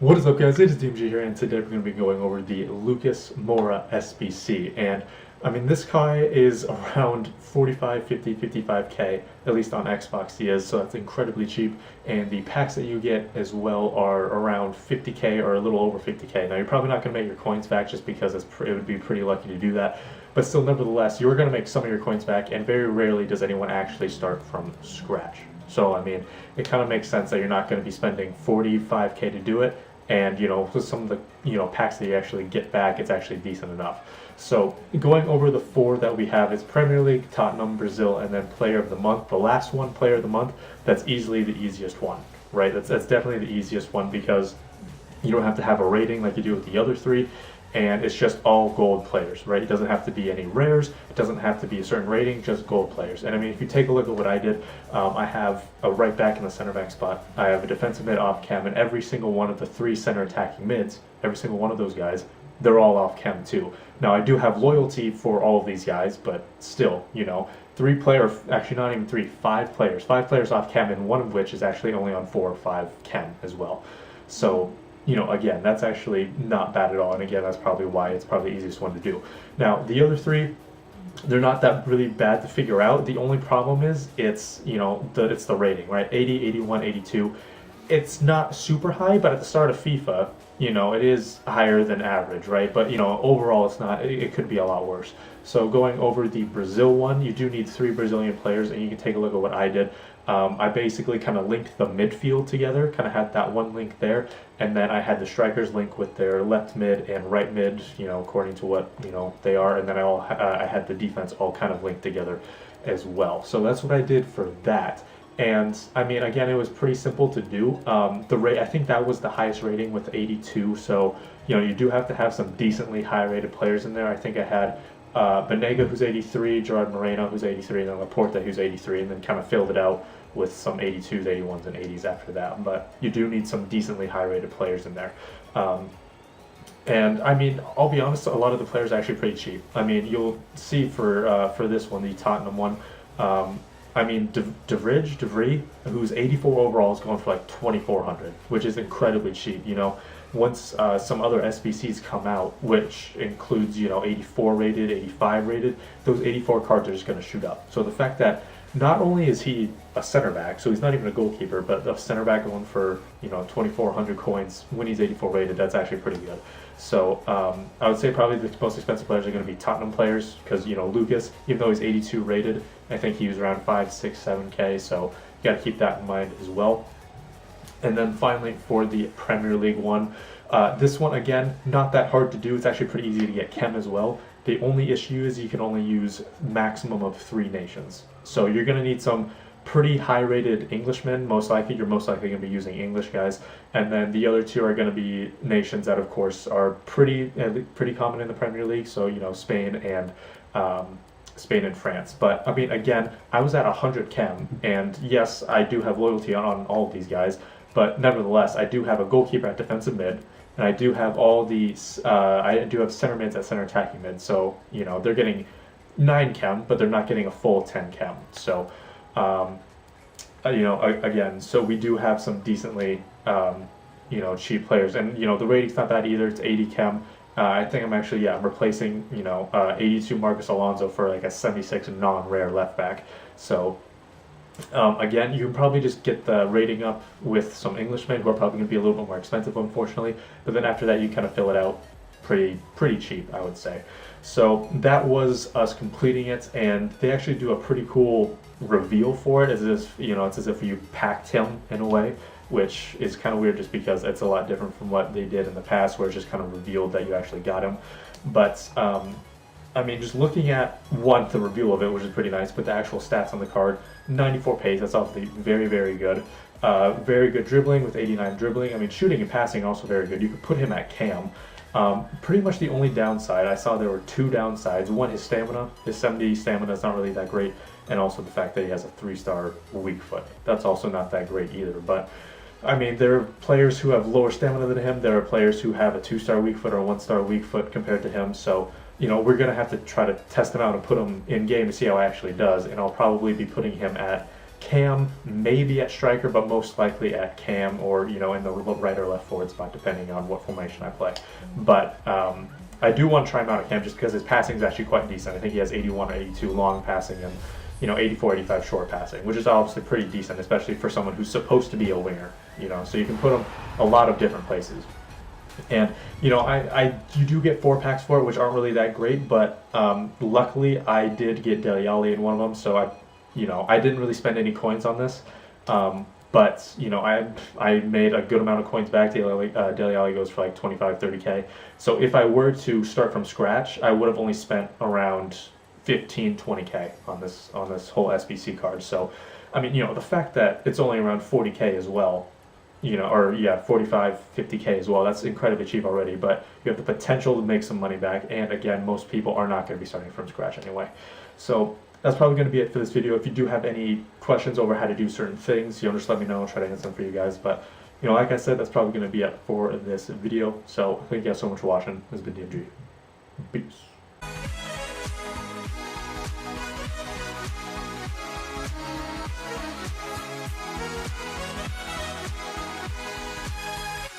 What is up, guys? It is DMG here, and today we're going to be going over the Moura Sbc. And I mean, this guy is around 45, 50, 55k, at least on Xbox he is, so that's incredibly cheap. And the packs that you get as well are around 50k or a little over 50k. Now, you're probably not going to make your coins back just because it would be pretty lucky to do that. But still, nevertheless, you're going to make some of your coins back, and very rarely does anyone actually start from scratch. So, I mean, it kind of makes sense that you're not going to be spending 45k to do it. And with some of the packs that you actually get back, it's actually decent enough. So going over the four that we have is Premier League, Tottenham, Brazil, and then Player of the Month. The last one, Player of the Month, that's easily the easiest one, right? That's definitely the easiest one because you don't have to have a rating like you do with the other three, and it's just all gold players, right? It doesn't have to be any rares, it doesn't have to be a certain rating, just gold players. And I mean, if you take a look at what I did, I have a right back in the center back spot, I have a defensive mid off chem, and every single one of the three center attacking mids, every single one of those guys, they're all off chem too. Now, I do have loyalty for all of these guys, but still, actually not even three, five players off chem, and one of which is actually only on 4 or 5 chem as well. So again, that's actually not bad at all, and again, that's probably why it's probably the easiest one to do. Now, the other three, they're not that really bad to figure out. The only problem is it's it's the rating, right? 80, 81, 82. It's not super high, but at the start of FIFA, it is higher than average, right? But overall, it's not. It could be a lot worse. So going over the Brazil one, you do need 3 Brazilian players, and you can take a look at what I did. I basically kind of linked the midfield together, kind of had that one link there, and then I had the strikers link with their left mid and right mid, according to what they are, and then I had the defense all kind of linked together as well. So that's what I did for that. And I mean, again, it was pretty simple to do. I think that was the highest rating with 82. So you do have to have some decently high-rated players in there. I think I had Banega, who's 83, Gerard Moreno, who's 83, and then Laporte, who's 83, and then kind of filled it out with some 82s, 81s, and 80s after that. But you do need some decently high-rated players in there. And I mean, I'll be honest, a lot of the players are actually pretty cheap. I mean, you'll see for this one, the Tottenham one, I mean, De Vrij, who's 84 overall, is going for like 2,400, which is incredibly cheap. Once some other SBCs come out, which includes 84 rated, 85 rated, those 84 cards are just going to shoot up. So the fact that not only is he a center back, so he's not even a goalkeeper, but a center back going for 2,400 coins when he's 84 rated, that's actually pretty good. So I would say probably the most expensive players are going to be Tottenham players because Lucas, even though he's 82 rated, I think he was around 5, 6, 7k. So you got to keep that in mind as well. And then finally for the Premier League one, this one again, not that hard to do. It's actually pretty easy to get chem as well. The only issue is you can only use maximum of 3 nations. So you're going to need some pretty high-rated Englishmen. You're most likely going to be using English guys, and then the other 2 are going to be nations that, of course, are pretty common in the Premier League. So Spain and France. But I mean, again, I was at 100 chem, and yes, I do have loyalty on all of these guys, but nevertheless, I do have a goalkeeper at defensive mid, and I do have all these. I do have center mids at center attacking mid. So they're getting 9 chem, but they're not getting a full 10 chem. So again, so we do have some decently cheap players, and the rating's not bad either. It's 80 chem. I think I'm actually I'm replacing 82 Marcus Alonso for like a 76 non-rare left back. So again, you can probably just get the rating up with some Englishmen who are probably going to be a little bit more expensive, unfortunately. But then after that, you kind of fill it out pretty cheap, I would say. So that was us completing it, and they actually do a pretty cool reveal for it, as if it's as if you packed him in a way, which is kind of weird just because it's a lot different from what they did in the past, where it's just kind of revealed that you actually got him. But I mean, just looking at the reveal of it, which is pretty nice, but the actual stats on the card, 94 pace, that's obviously very, very good. Very good dribbling with 89 dribbling. I mean, shooting and passing also very good. You could put him at cam. Pretty much the only downside, I saw there were 2 downsides. One, his stamina. His 70 stamina is not really that great, and also the fact that he has a 3-star weak foot. That's also not that great either. But I mean, there are players who have lower stamina than him. There are players who have a 2-star weak foot or a 1-star weak foot compared to him. So we're going to have to try to test him out and put him in game to see how he actually does. And I'll probably be putting him at cam, maybe at striker, but most likely at cam or, you know, in the right or left forward spot, depending on what formation I play. But I do want to try him out at cam just because his passing is actually quite decent. I think he has 81 or 82 long passing and, you know, 84, 85 short passing, which is obviously pretty decent, especially for someone who's supposed to be a winger, you know, so you can put him a lot of different places. And, you know, you do get 4-packs for it, which aren't really that great, but luckily I did get Dele Alli in one of them, so I didn't really spend any coins on this. But, you know, I made a good amount of coins back. Dele Alli goes for like 25, 30K. So if I were to start from scratch, I would have only spent around 15, 20K on this whole SBC card. So, I mean, you know, the fact that it's only around 40K as well, you know, or yeah, 45, 50K as well, that's incredibly cheap already, but you have the potential to make some money back. And again, most people are not going to be starting from scratch anyway. So that's probably going to be it for this video. If you do have any questions over how to do certain things, you know, just let me know. I'll try to answer them for you guys. But, you know, like I said, that's probably going to be it for this video. So thank you guys so much for watching. This has been DMG. Peace.